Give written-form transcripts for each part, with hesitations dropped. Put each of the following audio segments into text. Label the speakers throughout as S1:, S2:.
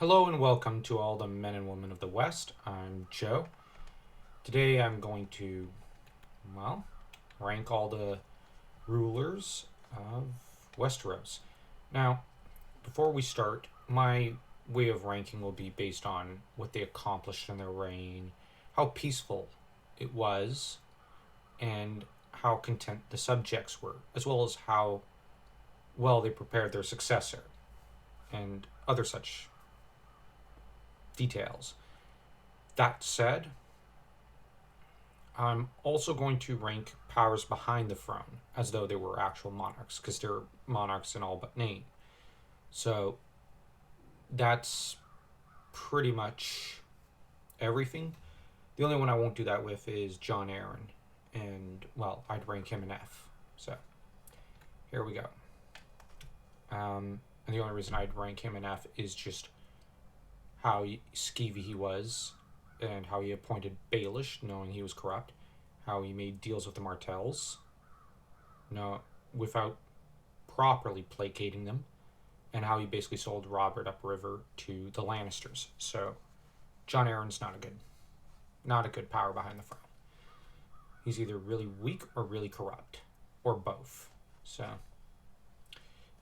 S1: Hello and welcome to all the men and women of the West. I'm Joe. Today I'm going to, well, rank all the rulers of Westeros. Now, before we start, my way of ranking will be based on what they accomplished in their reign, how peaceful it was, and how content the subjects were, as well as how well they prepared their successor, and other such details. That said, I'm also going to rank powers behind the throne as though they were actual monarchs, because they're monarchs in all but name. So that's pretty much everything. The only one I won't do that with is Jon Arryn, and well, I'd rank him an F. So here we go. And the only reason I'd rank him an F is just how skeevy he was, and how he appointed Baelish, knowing he was corrupt, how he made deals with the Martells, without properly placating them, and how he basically sold Robert upriver to the Lannisters. So, Jon Arryn's not a good power behind the throne. He's either really weak or really corrupt, or both. So,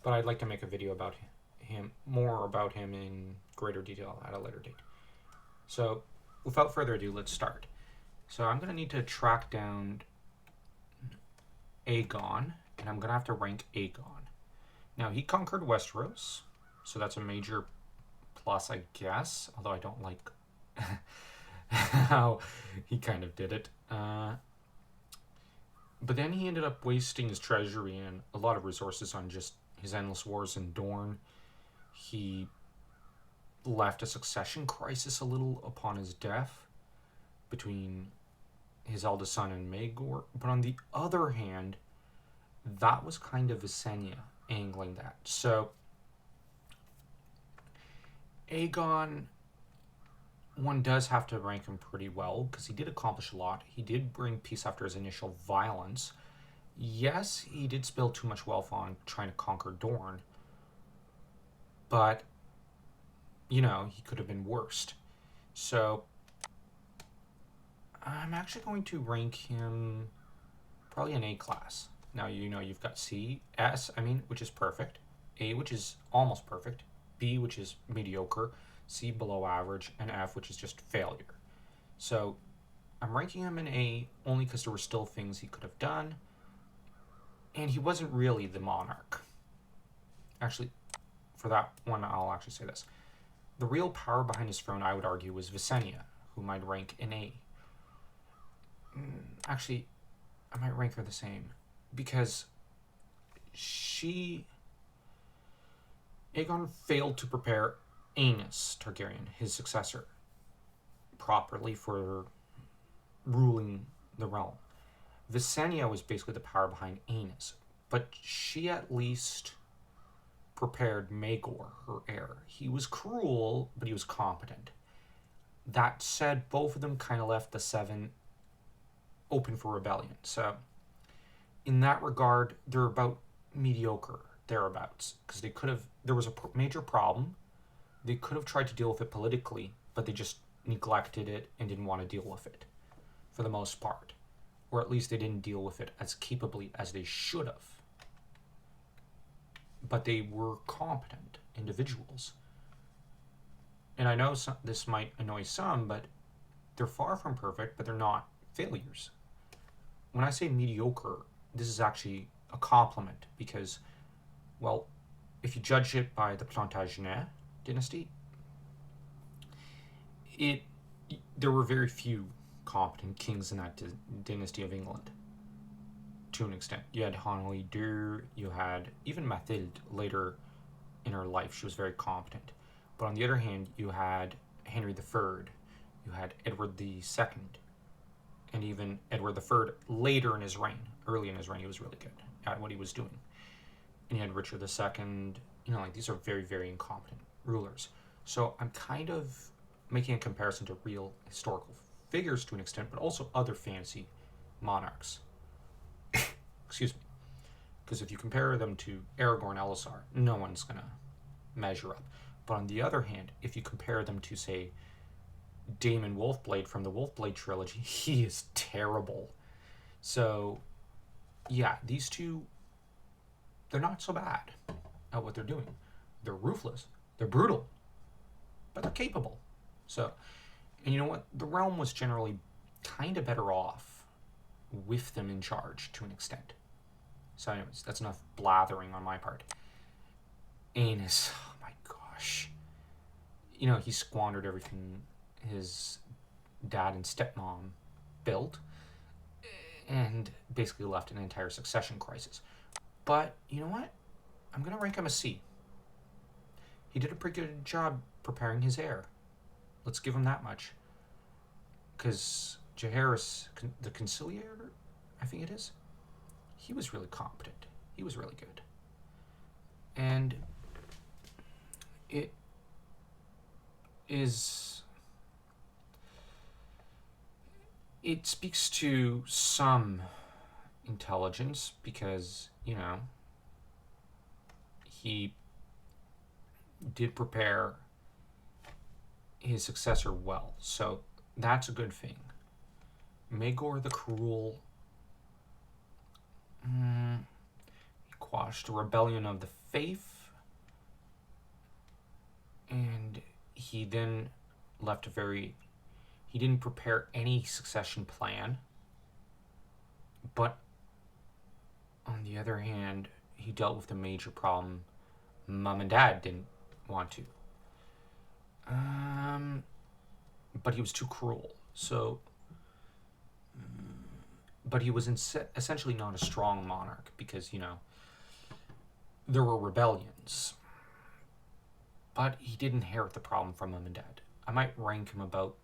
S1: but I'd like to make a video about more about him in greater detail at a later date. So, without further ado, let's start. So I'm going to need to track down Aegon, and I'm going to have to rank Aegon. Now, he conquered Westeros, so that's a major plus, I guess, although I don't like how he kind of did it. But then he ended up wasting his treasury and a lot of resources on just his endless wars in Dorne. He left a succession crisis a little upon his death between his eldest son and Maegor. But on the other hand, that was kind of Visenya angling that. So Aegon, one does have to rank him pretty well because he did accomplish a lot. He did bring peace after his initial violence. Yes, he did spill too much wealth on trying to conquer Dorne, but he could have been worse. So I'm actually going to rank him probably an A class. Now, you've got C, S, which is perfect, A, which is almost perfect, B, which is mediocre, C, below average, and F, which is just failure. So I'm ranking him an A only because there were still things he could have done, and he wasn't really the monarch. Actually, for that one, I'll actually say this. The real power behind his throne, I would argue, was Visenya, whom I'd rank an A. Actually, I might rank her the same, because Aegon failed to prepare Aenys Targaryen, his successor, properly for ruling the realm. Visenya was basically the power behind Aenys, but she at least prepared Maegor, her heir. He was cruel, but he was competent. That said, both of them kind of left the Seven open for rebellion. So, in that regard, they're about mediocre, thereabouts. Because there was a major problem. They could have tried to deal with it politically, but they just neglected it and didn't want to deal with it, for the most part. Or at least they didn't deal with it as capably as they should have. But they were competent individuals. And I know this might annoy some, but they're far from perfect, but they're not failures. When I say mediocre, this is actually a compliment because, well, if you judge it by the Plantagenet dynasty, there were very few competent kings in that dynasty of England. To an extent, you had Henri II, you had even Mathilde later in her life. She was very competent. But on the other hand, you had Henry III, you had Edward II, and even Edward III later in his reign. Early in his reign, he was really good at what he was doing. And you had Richard II. These are very, very incompetent rulers. So I'm kind of making a comparison to real historical figures to an extent, but also other fantasy monarchs. Excuse me. Because if you compare them to Aragorn and Elisar, no one's going to measure up. But on the other hand, if you compare them to, say, Daemon Wolfblade from the Wolfblade trilogy, he is terrible. So, yeah, these two, they're not so bad at what they're doing. They're ruthless, they're brutal, but they're capable. So, and you know what? The realm was generally kind of better off with them in charge to an extent. So, anyways, that's enough blathering on my part. Aenys, oh my gosh. You know, he squandered everything his dad and stepmom built and basically left an entire succession crisis. But, you know what? I'm going to rank him a C. He did a pretty good job preparing his heir. Let's give him that much. Because Jaehaerys, the conciliator, I think it is, he was really competent. He was really good. And it is... It speaks to some intelligence because, you know, he did prepare his successor well. So that's a good thing. Maegor the Cruel, he quashed a rebellion of the faith, and he then left a very... He didn't prepare any succession plan, but on the other hand, he dealt with a major problem mom and dad didn't want to. But he was too cruel. So, but he was essentially not a strong monarch because, you know, there were rebellions. But he did inherit the problem from mom and dad. I might rank him about...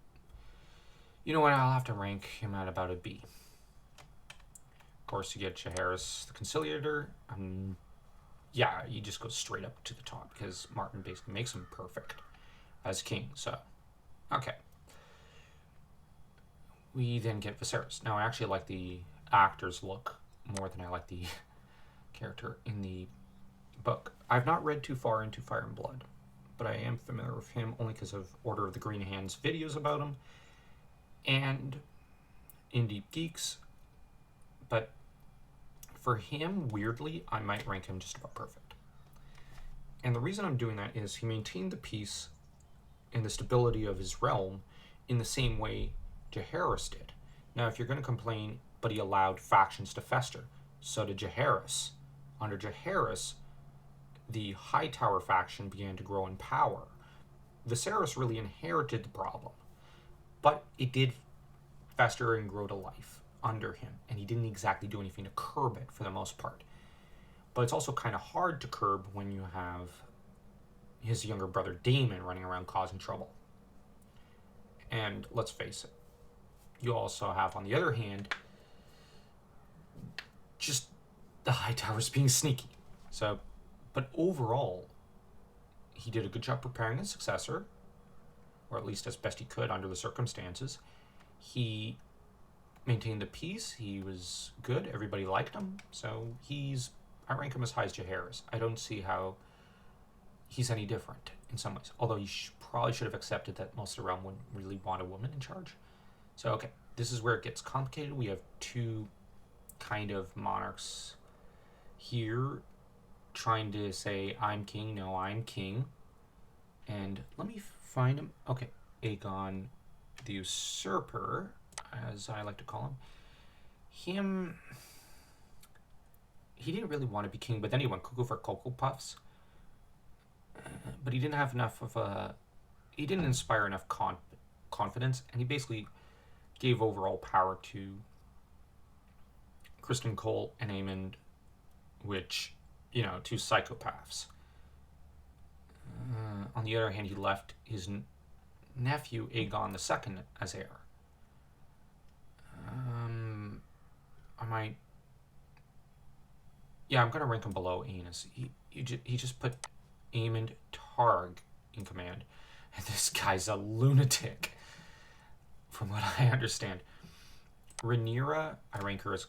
S1: You know what? I'll have to rank him at about a B. Of course, you get Jaehaerys the Conciliator. Yeah, you just go straight up to the top because Martin basically makes him perfect as king. So, okay. We then get Viserys. Now, I actually like the actor's look more than I like the character in the book. I've not read too far into Fire and Blood, but I am familiar with him only because of Order of the Green Hands videos about him and in Deep Geeks. But for him, weirdly, I might rank him just about perfect. And the reason I'm doing that is he maintained the peace and the stability of his realm in the same way Jaehaerys did. Now, if you're going to complain, but he allowed factions to fester, so did Jaehaerys. Under Jaehaerys, the Hightower faction began to grow in power. Viserys really inherited the problem, but it did fester and grow to life under him, and he didn't exactly do anything to curb it for the most part. But it's also kind of hard to curb when you have his younger brother Daemon running around causing trouble. And let's face it, you also have, on the other hand, just the Hightowers being sneaky. So, but overall, he did a good job preparing his successor, or at least as best he could under the circumstances. He maintained the peace. He was good. Everybody liked him. So I rank him as high as Jaehaerys. I don't see how he's any different in some ways. Although he probably should have accepted that most of the realm wouldn't really want a woman in charge. So, okay, this is where it gets complicated. We have two kind of monarchs here trying to say, I'm king, no, I'm king. And let me find him. Okay, Aegon the Usurper, as I like to call him. He didn't really want to be king, but then he went cuckoo for Cocoa Puffs. But he didn't have enough of a... He didn't inspire enough confidence, and he basically gave overall power to Kristen Cole and Aemond, which, you know, two psychopaths. On the other hand, he left his nephew Aegon II as heir. I might... Yeah, I'm going to rank him below Aenys. He just put Aemond Targ in command. And this guy's a lunatic, from what I understand. Rhaenyra, I rank her as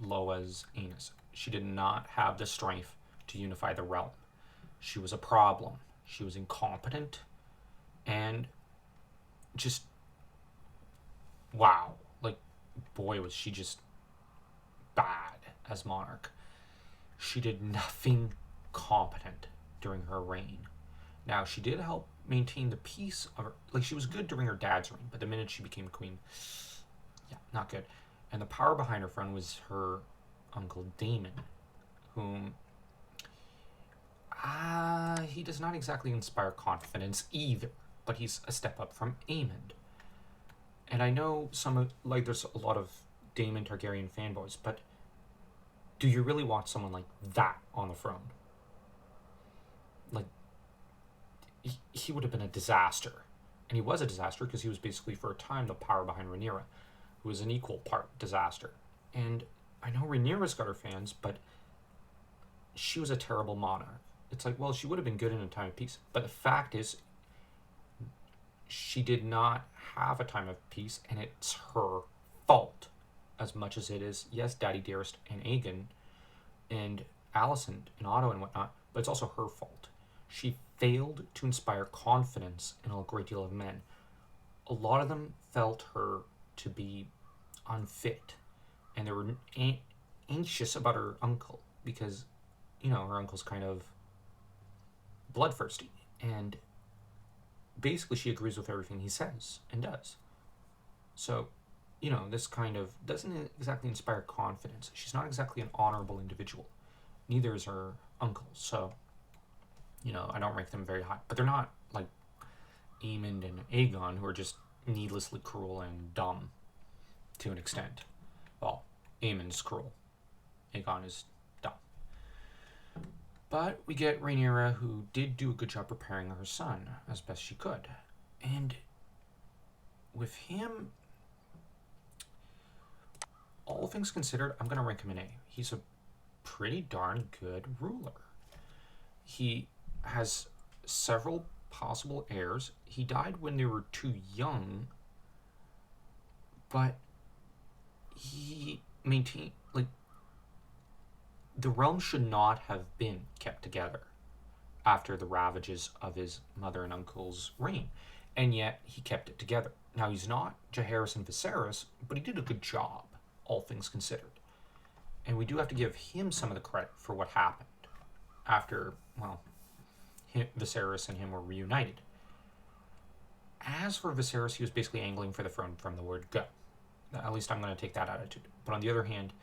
S1: low as Aenys. She did not have the strength to unify the realm. She was a problem. She was incompetent and just, wow. Like, boy, was she just bad as monarch. She did nothing competent during her reign. Now, she did help maintain the peace of her. Like, she was good during her dad's reign, but the minute she became queen, yeah, not good. And the power behind her throne was her uncle Daemon, whom he does not exactly inspire confidence either, but he's a step up from Aemond. And I know there's a lot of Daemon Targaryen fanboys, but do you really want someone like that on the throne? Like, he would have been a disaster. And he was a disaster because he was basically, for a time, the power behind Rhaenyra, who was an equal part disaster. And I know Rhaenyra's got her fans, but she was a terrible monarch. It's like, well, she would have been good in a time of peace. But the fact is, she did not have a time of peace, and it's her fault as much as it is, yes, Daddy Dearest and Aegon and Alicent and Otto and whatnot, but it's also her fault. She failed to inspire confidence in a great deal of men. A lot of them felt her to be unfit, and they were anxious about her uncle because, her uncle's kind of bloodthirsty, and basically she agrees with everything he says and does. So, this kind of doesn't exactly inspire confidence. She's not exactly an honorable individual. Neither is her uncle. So, I don't rank them very high. But they're not like Aemond and Aegon, who are just needlessly cruel and dumb to an extent. Well, Aemond's cruel. Aegon is dumb. But we get Rhaenyra, who did do a good job preparing her son as best she could. And with him, all things considered, I'm going to rank him an A. He's a pretty darn good ruler. He has several possible heirs. He died when they were too young, but he maintained, the realm should not have been kept together after the ravages of his mother and uncle's reign, and yet he kept it together. Now, he's not Jaehaerys and Viserys, but he did a good job, all things considered. And we do have to give him some of the credit for what happened after, Viserys and him were reunited. As for Viserys, he was basically angling for the throne from the word go. At least I'm going to take that attitude. But on the other hand,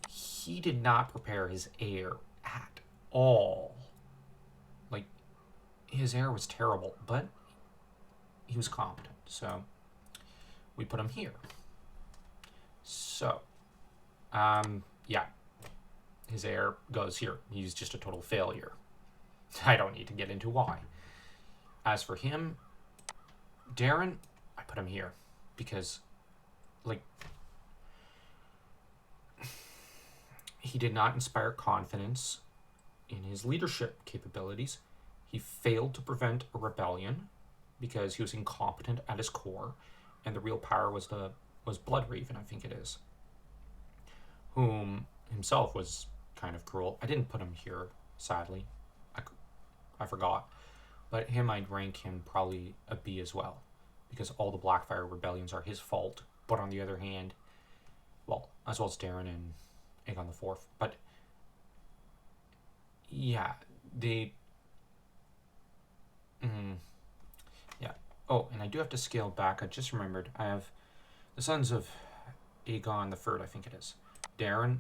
S1: he did not prepare his heir at all. His heir was terrible, but he was competent. So we put him here. So, his heir goes here. He's just a total failure. I don't need to get into why. As for him, Darren, I put him here because, he did not inspire confidence in his leadership capabilities. He failed to prevent a rebellion because he was incompetent at his core, and the real power was Bloodraven, I think it is, whom himself was kind of cruel. I didn't put him here, sadly. I forgot. But him, I'd rank him probably a B as well, because all the Blackfire rebellions are his fault. But on the other hand, as well as Darren and Aegon IV. But yeah, Oh, and I do have to scale back. I just remembered. I have the sons of Aegon III, I think it is. Darren,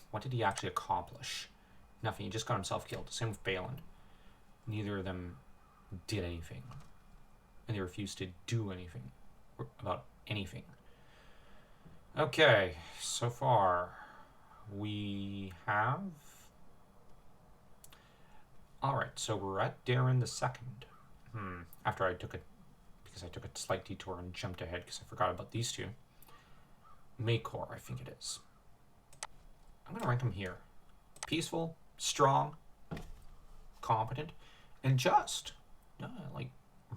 S1: what did he actually accomplish? Nothing. He just got himself killed. Same with Balon. Neither of them did anything. And they refused to do anything about anything. Okay, so far we have... Alright, so we're at Darren the Second. After I took a slight detour and jumped ahead because I forgot about these two. Maekor, I think it is. I'm going to rank him here. Peaceful, strong, competent, and just.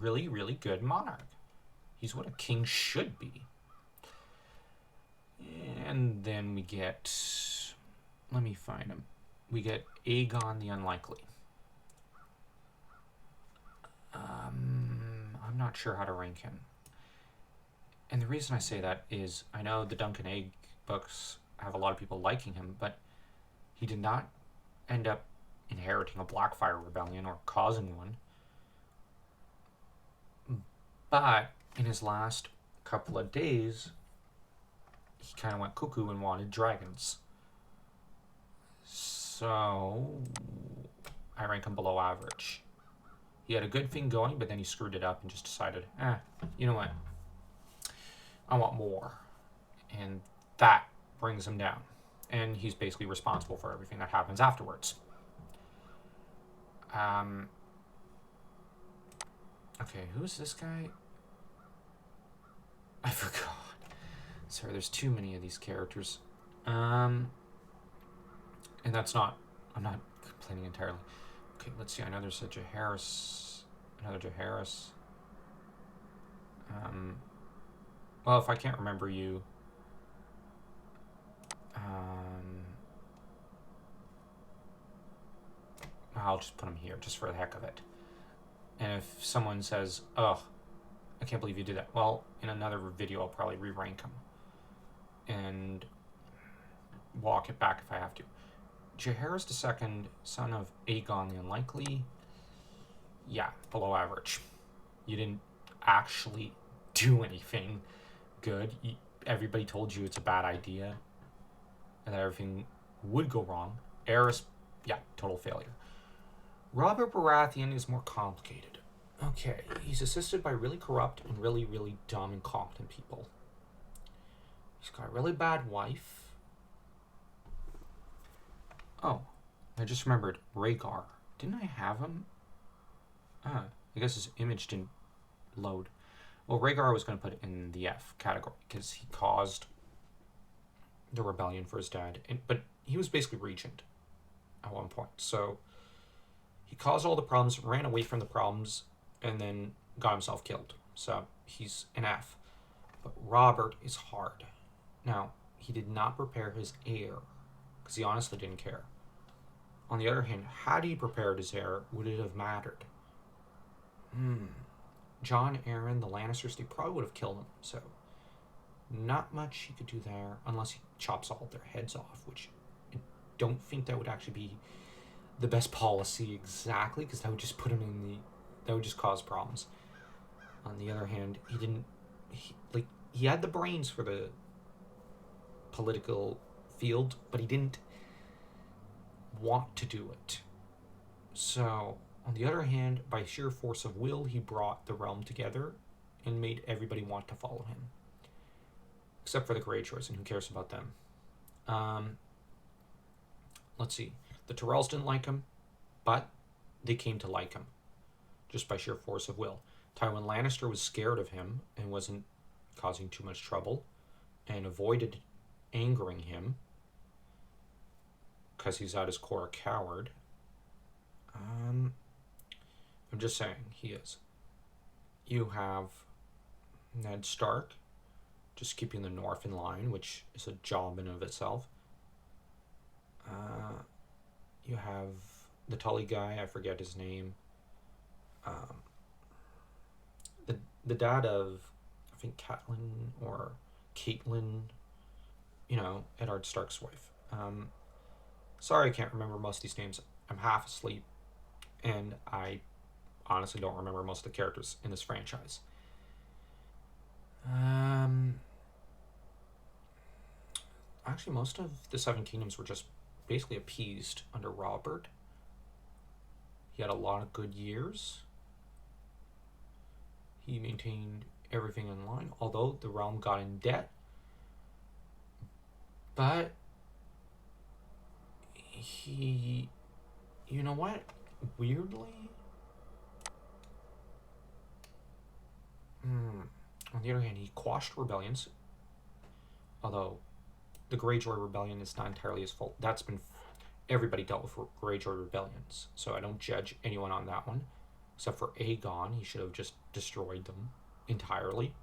S1: Really, really good monarch. He's what a king should be. And then we get... Let me find him. We get Aegon the Unlikely. not sure how to rank him. And the reason I say that is I know the Dunk and Egg books have a lot of people liking him, but he did not end up inheriting a Blackfire rebellion or causing one. But in his last couple of days, he kind of went cuckoo and wanted dragons. So I rank him below average. He had a good thing going, but then he screwed it up and just decided, you know what? I want more. And that brings him down. And he's basically responsible for everything that happens afterwards. Okay, who's this guy? I forgot. Sorry, there's too many of these characters. And that's not... I'm not complaining entirely. Okay, let's see. I know there's a Jaehaerys. Another Jaehaerys. Well, if I can't remember you... I'll just put him here, just for the heck of it. And if someone says, "Oh, I can't believe you did that," well, in another video, I'll probably re-rank him. And walk it back if I have to. Jaehaerys II, son of Aegon the Unlikely, yeah, below average. You didn't actually do anything good. Everybody told you it's a bad idea and that everything would go wrong. Aerys, yeah, total failure. Robert Baratheon is more complicated. Okay, he's assisted by really corrupt and really, really dumb, incompetent people. He's got a really bad wife. Oh, I just remembered Rhaegar. Didn't I have him? I guess his image didn't load. Well, Rhaegar was going to put it in the F category because he caused the rebellion for his dad. But he was basically regent at one point. So he caused all the problems, ran away from the problems, and then got himself killed. So he's an F. But Robert is hard. Now, he did not prepare his heir because he honestly didn't care. On the other hand, had he prepared his heir, would it have mattered? Jon Arryn, the Lannisters, they probably would have killed him. So not much he could do there unless he chops all their heads off, which I don't think that would actually be the best policy exactly, because that would just put him in the... that would just cause problems. On the other hand, he had the brains for the political field, but he didn't want to do it. So, on the other hand, by sheer force of will, he brought the realm together and made everybody want to follow him. Except for the Greyjoys, and who cares about them? Let's see. The Tyrells didn't like him, but they came to like him, just by sheer force of will. Tywin Lannister was scared of him and wasn't causing too much trouble, and avoided angering him, because he's at his core a coward. I'm just saying, he is. You have Ned Stark, just keeping the North in line, which is a job in of itself. You have the Tully guy, I forget his name. The dad of, I think, Catelyn or Caitlyn, Eddard Stark's wife. Sorry I can't remember most of these names. I'm half asleep, and I honestly don't remember most of the characters in this franchise. Actually, most of the Seven Kingdoms were just basically appeased under Robert. He had a lot of good years. He maintained everything in line, although the realm got in debt. But he, you know what? Weirdly, on the other hand, he quashed rebellions. Although the Greyjoy rebellion is not entirely his fault. That's been... everybody dealt with Greyjoy rebellions, so I don't judge anyone on that one. Except for Aegon, he should have just destroyed them entirely.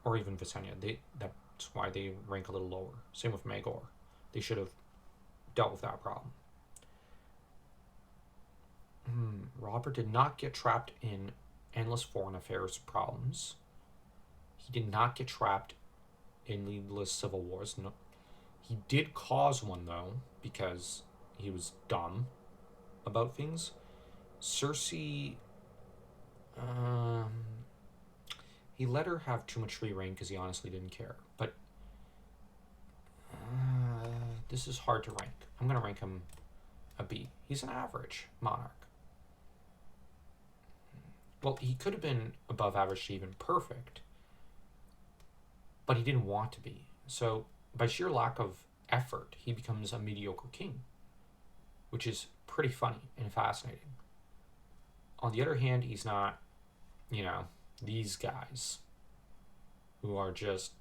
S1: Or even Visenya. That's why they rank a little lower. Same with Maegor. They should have dealt with that problem. Robert did not get trapped in endless foreign affairs problems. He did not get trapped in needless civil wars. No, he did cause one though, because he was dumb about things. Cersei, um, he let her have too much free reign because he honestly didn't care. But this is hard to rank. I'm gonna rank him a B. He's an average monarch. Well, he could have been above average to even perfect, but he didn't want to be. So, by sheer lack of effort, he becomes a mediocre king, which is pretty funny and fascinating. On the other hand, he's not, these guys who are just,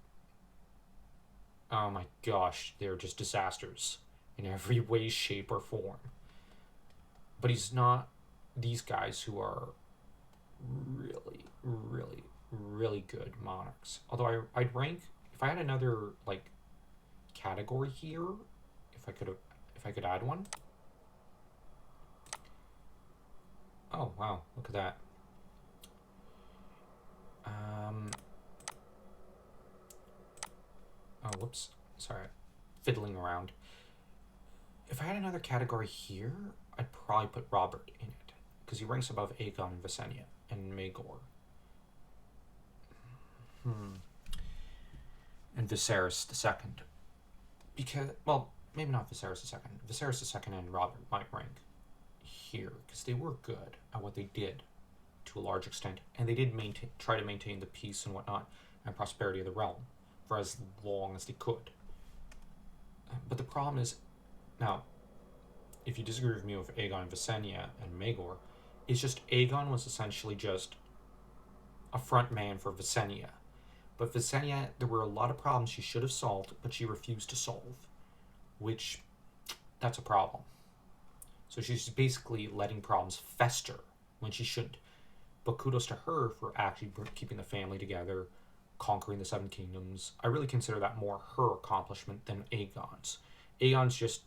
S1: oh my gosh, they're just disasters in every way, shape, or form. But he's not these guys who are really, really, really good monarchs. Although I'd rank, if I had another category here, if I could add one. Oh wow, look at that. Oh whoops, sorry, fiddling around. If I had another category here, I'd probably put Robert in it because he ranks above Aegon and Visenya and Maegor. And Viserys II. Because, well, maybe not Viserys II. Viserys II and Robert might rank here because they were good at what they did to a large extent, and they did try to maintain the peace and whatnot and prosperity of the realm for as long as they could. But the problem is, now, if you disagree with me with Aegon and Visenya and Maegor, it's just Aegon was essentially just a front man for Visenya. But Visenya, there were a lot of problems she should have solved, but she refused to solve, which, that's a problem. So she's basically letting problems fester when she shouldn't. But kudos to her for actually keeping the family together, conquering the Seven Kingdoms. I really consider that more her accomplishment than Aegon's. Aegon's just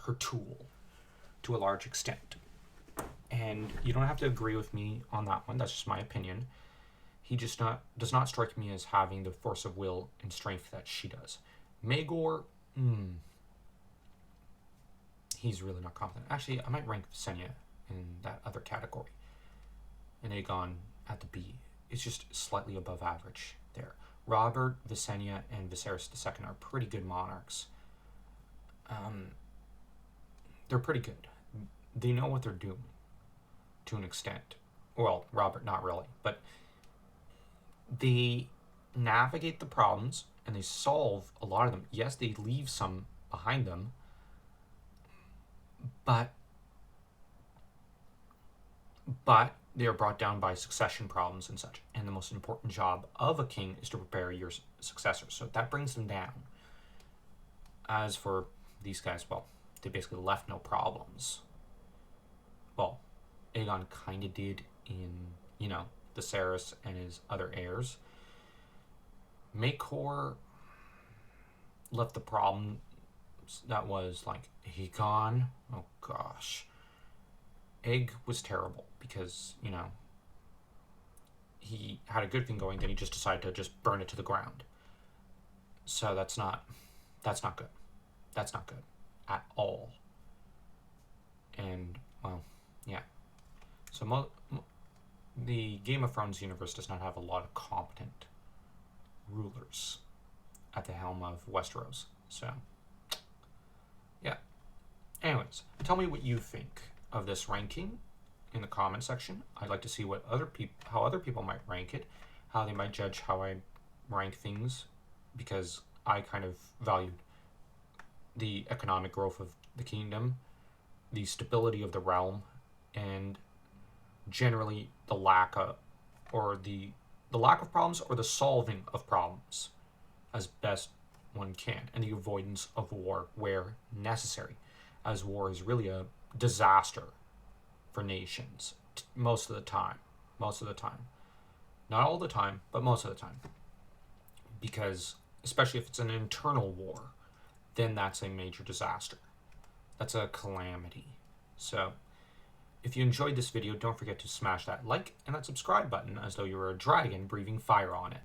S1: her tool to a large extent. And you don't have to agree with me on that one. That's just my opinion. He just does not strike me as having the force of will and strength that she does. Maegor, he's really not competent. Actually, I might rank Visenya in that other category. And Aegon at the B. It's just slightly above average there. Robert, Visenya, and Viserys II are pretty good monarchs. They're pretty good. They know what they're doing, to an extent. Well, Robert, not really, but they navigate the problems and they solve a lot of them. Yes, they leave some behind them, but they are brought down by succession problems and such. And the most important job of a king is to prepare your successor. So that brings them down. As for these guys, well, they basically left no problems. Well, Aegon kind of did in, Viserys and his other heirs. Maegor left the problem that was Aegon. Oh gosh. Egg was terrible because, he had a good thing going, then he just decided to just burn it to the ground. So that's not good. That's not good at all. And, well, yeah. So the Game of Thrones universe does not have a lot of competent rulers at the helm of Westeros. So, yeah. Anyways, tell me what you think of this ranking in the comment section. I'd like to see what how other people might rank it, how they might judge how I rank things, because I kind of valued the economic growth of the kingdom, the stability of the realm, and generally the lack of problems or the solving of problems as best one can, and the avoidance of war where necessary, as war is really a disaster for nations most of the time. Not all the time, but most of the time. Because especially if it's an internal war, then that's a major disaster. That's a calamity. So If you enjoyed this video, don't forget to smash that like and that subscribe button as though you were a dragon breathing fire on it.